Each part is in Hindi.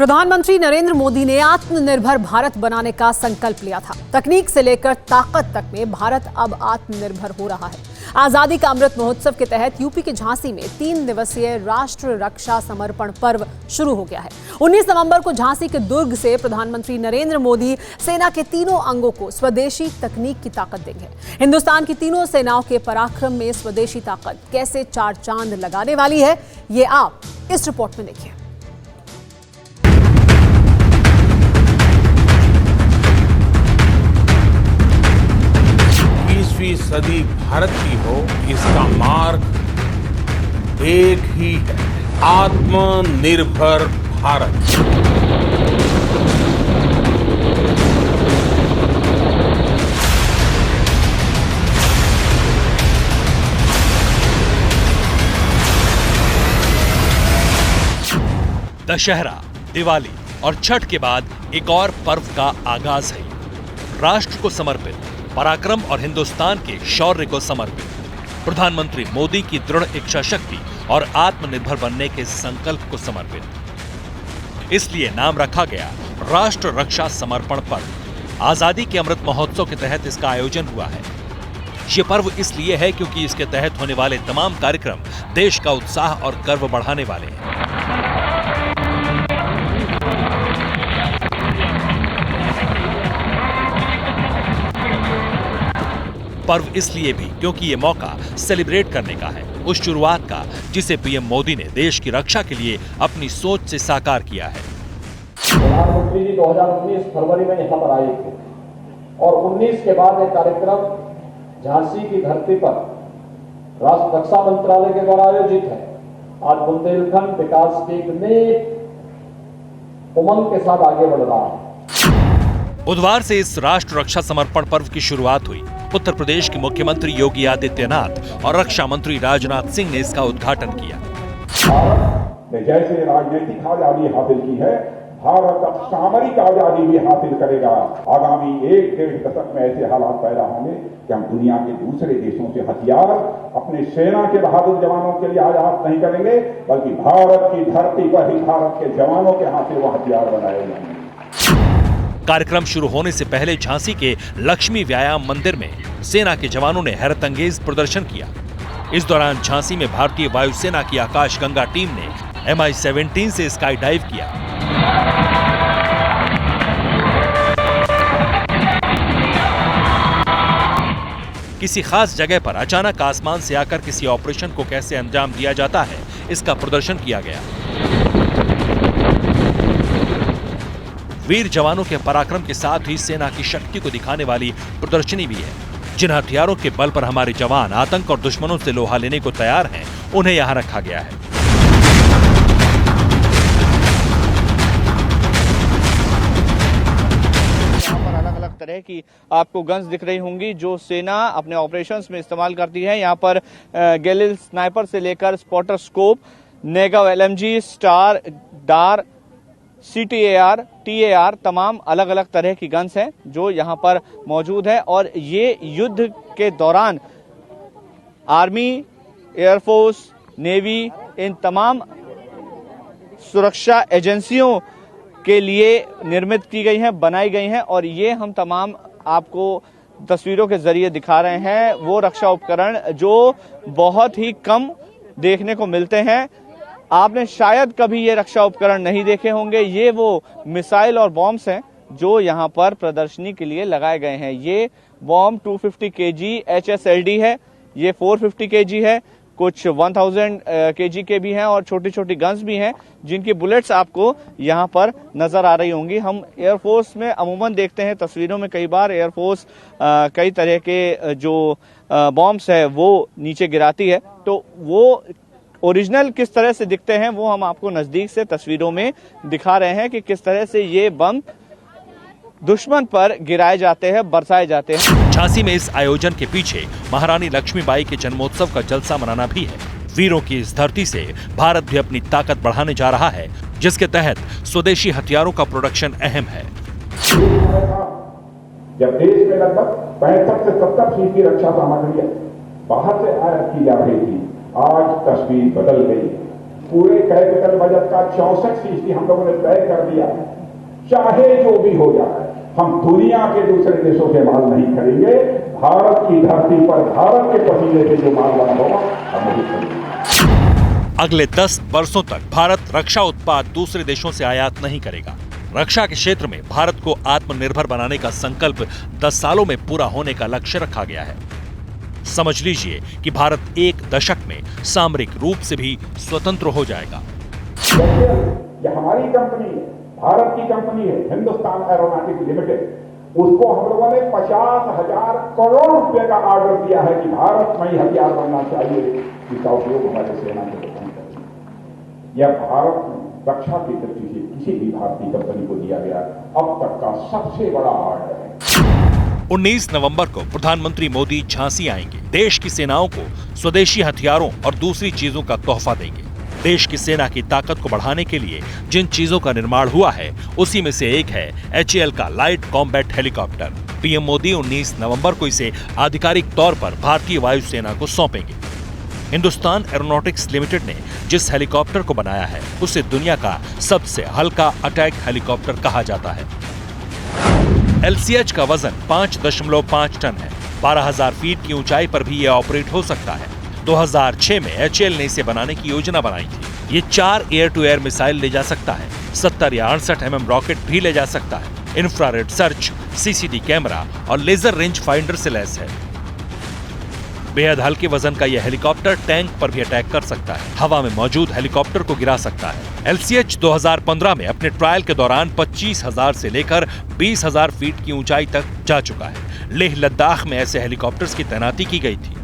प्रधानमंत्री नरेंद्र मोदी ने आत्मनिर्भर भारत बनाने का संकल्प लिया था। तकनीक से लेकर ताकत तक में भारत अब आत्मनिर्भर हो रहा है। आजादी का अमृत महोत्सव के तहत यूपी के झांसी में 3 दिवसीय राष्ट्र रक्षा समर्पण पर्व शुरू हो गया है। 19 नवंबर को झांसी के दुर्ग से प्रधानमंत्री नरेंद्र मोदी सेना के तीनों अंगों को स्वदेशी तकनीक की ताकत देंगे। हिंदुस्तान की तीनों सेनाओं के पराक्रम में स्वदेशी ताकत कैसे चार चांद लगाने वाली है, ये आप इस रिपोर्ट में देखिए। 20वीं सदी भारत की हो, इसका मार्ग एक ही है, आत्मनिर्भर भारत। दशहरा, दिवाली और छठ के बाद एक और पर्व का आगाज है। राष्ट्र को समर्पित, पराक्रम और हिंदुस्तान के शौर्य को समर्पित, प्रधानमंत्री मोदी की दृढ़ इच्छा शक्ति और आत्मनिर्भर बनने के संकल्प को समर्पित। इसलिए नाम रखा गया राष्ट्र रक्षा समर्पण पर्व। आजादी के अमृत महोत्सव के तहत इसका आयोजन हुआ है। ये पर्व इसलिए है क्योंकि इसके तहत होने वाले तमाम कार्यक्रम देश का उत्साह और गर्व बढ़ाने वाले हैं। पर्व इसलिए भी क्योंकि ये मौका सेलिब्रेट करने का है, उस शुरुआत का जिसे पीएम मोदी ने देश की रक्षा के लिए अपनी सोच से साकार किया है। प्रधानमंत्री जी 2019 फरवरी में यहाँ पर आए थे और 19 के बाद एक कार्यक्रम झांसी की धरती पर राष्ट्र रक्षा मंत्रालय के द्वारा आयोजित है। आज बुंदेलखंड विकास के एक नए उमंग के साथ आगे बढ़ रहा है। बुधवार से इस राष्ट्र रक्षा समर्पण पर्व की शुरुआत हुई। उत्तर प्रदेश के मुख्यमंत्री योगी आदित्यनाथ और रक्षा मंत्री राजनाथ सिंह ने इसका उद्घाटन किया। भारत ने जैसे राजनीतिक आजादी हासिल की है, भारत अब सामरिक आजादी भी हासिल करेगा। आगामी 1-1.5 दशक में ऐसे हालात पैदा होंगे कि हम दुनिया के दूसरे देशों से हथियार अपने सेना के बहादुर जवानों के लिए आयात नहीं करेंगे, बल्कि भारत की धरती पर ही भारत के जवानों के हाथ से वो हथियार बनाए जाएंगे। कार्यक्रम शुरू होने से पहले झांसी के लक्ष्मी व्यायाम मंदिर में सेना के जवानों ने हैरतअंगेज प्रदर्शन किया। इस दौरान झांसी में भारतीय वायुसेना की आकाशगंगा टीम ने MI-17 से स्काई डाइव किया। किसी खास जगह पर अचानक आसमान से आकर किसी ऑपरेशन को कैसे अंजाम दिया जाता है, इसका प्रदर्शन किया गया। वीर जवानों के पराक्रम के साथ ही सेना की शक्ति को दिखाने वाली प्रदर्शनी भी है। जिन हथियारों के बल पर हमारे जवान आतंक और दुश्मनों से लोहा लेने को तैयार हैं, उन्हें यहां रखा गया है। यहाँ पर अलग अलग तरह की आपको गन्स दिख रही होंगी जो सेना अपने ऑपरेशंस में इस्तेमाल करती है। यहाँ पर गैलिल स्नाइपर से लेकर स्पॉटर स्कोप, नेगव LMG, स्टार, डार, CTAR, TAR तमाम अलग अलग तरह की गन्स हैं जो यहाँ पर मौजूद है। और ये युद्ध के दौरान आर्मी, एयरफोर्स, नेवी, इन तमाम सुरक्षा एजेंसियों के लिए निर्मित की गई हैं, बनाई गई हैं। और ये हम तमाम आपको तस्वीरों के जरिए दिखा रहे हैं वो रक्षा उपकरण जो बहुत ही कम देखने को मिलते हैं। आपने शायद कभी ये रक्षा उपकरण नहीं देखे होंगे। ये वो मिसाइल और बॉम्ब्स हैं जो यहाँ पर प्रदर्शनी के लिए लगाए गए हैं। ये बॉम्ब 250 kg HSLD है, ये 450 kg है, कुछ 1000 kg के भी हैं और छोटी छोटी गन्स भी हैं जिनकी बुलेट्स आपको यहाँ पर नजर आ रही होंगी। हम एयरफोर्स में अमूमन देखते हैं तस्वीरों में, कई बार एयरफोर्स कई तरह के जो बॉम्ब्स है वो नीचे गिराती है, तो वो ओरिजिनल किस तरह से दिखते हैं वो हम आपको नजदीक से तस्वीरों में दिखा रहे हैं कि किस तरह से ये बम दुश्मन पर गिराए जाते हैं, बरसाए जाते हैं। झांसी में इस आयोजन के पीछे महारानी लक्ष्मीबाई के जन्मोत्सव का जलसा मनाना भी है। वीरों की इस धरती से भारत भी अपनी ताकत बढ़ाने जा रहा है, जिसके तहत स्वदेशी हथियारों का प्रोडक्शन अहम है। जब देश में लगभग 65 से 70% की रक्षा सामग्री बाहर से आयात की जा रही थी, आज तस्वीर बदल गई। पूरे कैपिटल बजट का 64% हम लोगों ने तय कर दिया है। चाहे जो भी हो जाए, हम दुनिया के दूसरे देशों से माल नहीं खरीदेंगे। भारत की धरती पर भारत के पसीने से जो माल बना होगा हम वही खरीदेंगे। अगले 10 वर्षों तक भारत रक्षा उत्पाद दूसरे देशों से आयात नहीं करेगा। रक्षा के क्षेत्र में भारत को आत्मनिर्भर बनाने का संकल्प 10 सालों में पूरा होने का लक्ष्य रखा गया है। समझ लीजिए कि भारत एक दशक में सामरिक रूप से भी स्वतंत्र हो जाएगा। ये हमारी कंपनी है, भारत की कंपनी है, हिंदुस्तान एरोनॉटिक्स लिमिटेड। उसको हम लोगों ने 50,000 करोड़ रुपए का ऑर्डर दिया है कि भारत में ही हथियार बनना चाहिए, इसका उपयोग हमारे सेना के लोगों ने करें। यह भारत में रक्षा की दृष्टि से किसी भी भारतीय कंपनी को दिया गया अब तक का सबसे बड़ा ऑर्डर है। 19 नवंबर को प्रधानमंत्री मोदी झांसी आएंगे। देश की सेनाओं को स्वदेशी हथियारों और दूसरी चीजों का तोहफा देंगे। देश की सेना की ताकत को बढ़ाने के लिए जिन चीजों का निर्माण हुआ है उसी में से एक है HAL का light combat helicopter. PM Modi 19 नवंबर को इसे आधिकारिक तौर पर भारतीय वायुसेना को सौंपेंगे। हिंदुस्तान एरोनॉटिक्स लिमिटेड ने जिस हेलीकॉप्टर को बनाया है उसे दुनिया का सबसे हल्का अटैक हेलीकॉप्टर कहा जाता है। LCH का वजन 5.5 टन है। 12,000 फीट की ऊंचाई पर भी यह ऑपरेट हो सकता है। 2006 में HAL ने इसे बनाने की योजना बनाई थी। ये 4 एयर टू एयर मिसाइल ले जा सकता है। 70 या 68 mm रॉकेट भी ले जा सकता है। इंफ्रारेड सर्च, CCD कैमरा और लेजर रेंज फाइंडर से लैस है। बेहद हल्के वजन का यह हेलीकॉप्टर टैंक पर भी अटैक कर सकता है। हवा में मौजूद हेलीकॉप्टर को गिरा सकता है। LCH 2015 में अपने ट्रायल के दौरान 25,000 से लेकर 20,000 फीट की ऊंचाई तक जा चुका है। लेह लद्दाख में ऐसे हेलीकॉप्टर्स की तैनाती की गई थी।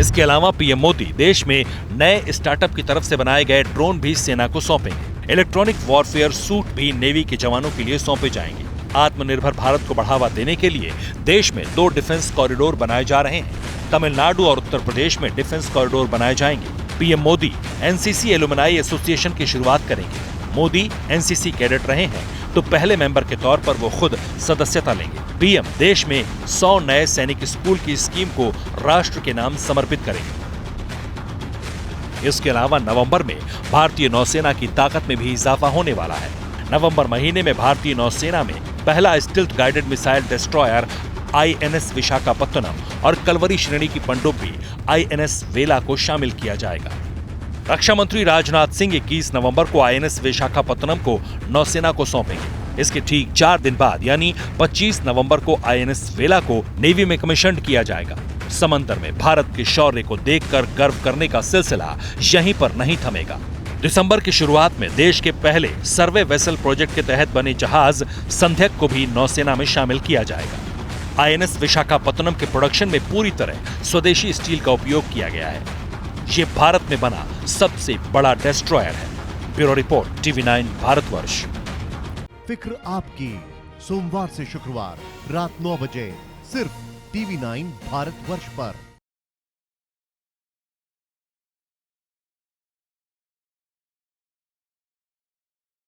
इसके अलावा पीएम मोदी देश में नए स्टार्टअप की तरफ से बनाए गए ड्रोन भी सेना को सौंपेंगे। इलेक्ट्रॉनिक वॉरफेयर सूट भी नेवी के जवानों के लिए सौंपे जाएंगे। आत्मनिर्भर भारत को बढ़ावा देने के लिए देश में 2 डिफेंस कॉरिडोर बनाए जा रहे हैं। तमिलनाडु और उत्तर प्रदेश में डिफेंस कॉरिडोर बनाए जाएंगे। PM Modi NCC alumni association की शुरुआत करेंगे। मोदी NCC कैडेट रहे हैं तो पहले मेंबर के तौर पर वो खुद सदस्यता लेंगे। पीएम देश में 100 नए सैनिक स्कूल की स्कीम को राष्ट्र के नाम समर्पित करेंगे। इसके अलावा नवंबर में भारतीय नौसेना की ताकत में भी इजाफा होने वाला है। नवंबर महीने में भारतीय नौसेना में पहला stealth guided missile destroyer INS Visakhapatnam और कलवरी श्रेणी की पनडुब्बी INS वेला को शामिल किया जाएगा। रक्षा मंत्री राजनाथ सिंह 21 नवंबर को INS विशाखापत्तनम को नौसेना को सौंपेंगे। इसके ठीक 4 दिन बाद यानी 25 नवंबर को INS वेला को नेवी में कमीशन किया जाएगा। समंदर में भारत के शौर्य को देखकर गर्व करने का सिलसिला यहीं पर नहीं थमेगा। दिसंबर की शुरुआत में देश के पहले सर्वे वेसल प्रोजेक्ट के तहत बने जहाज संध्यक को भी नौसेना में शामिल किया जाएगा। INS विशाखापत्तनम के प्रोडक्शन में पूरी तरह स्वदेशी स्टील का उपयोग किया गया है। ये भारत में बना सबसे बड़ा डेस्ट्रॉयर है। Bureau report TV9 Bharatvarsh. फिक्र आपकी, सोमवार से शुक्रवार रात 9 बजे सिर्फ TV9 भारतवर्ष पर।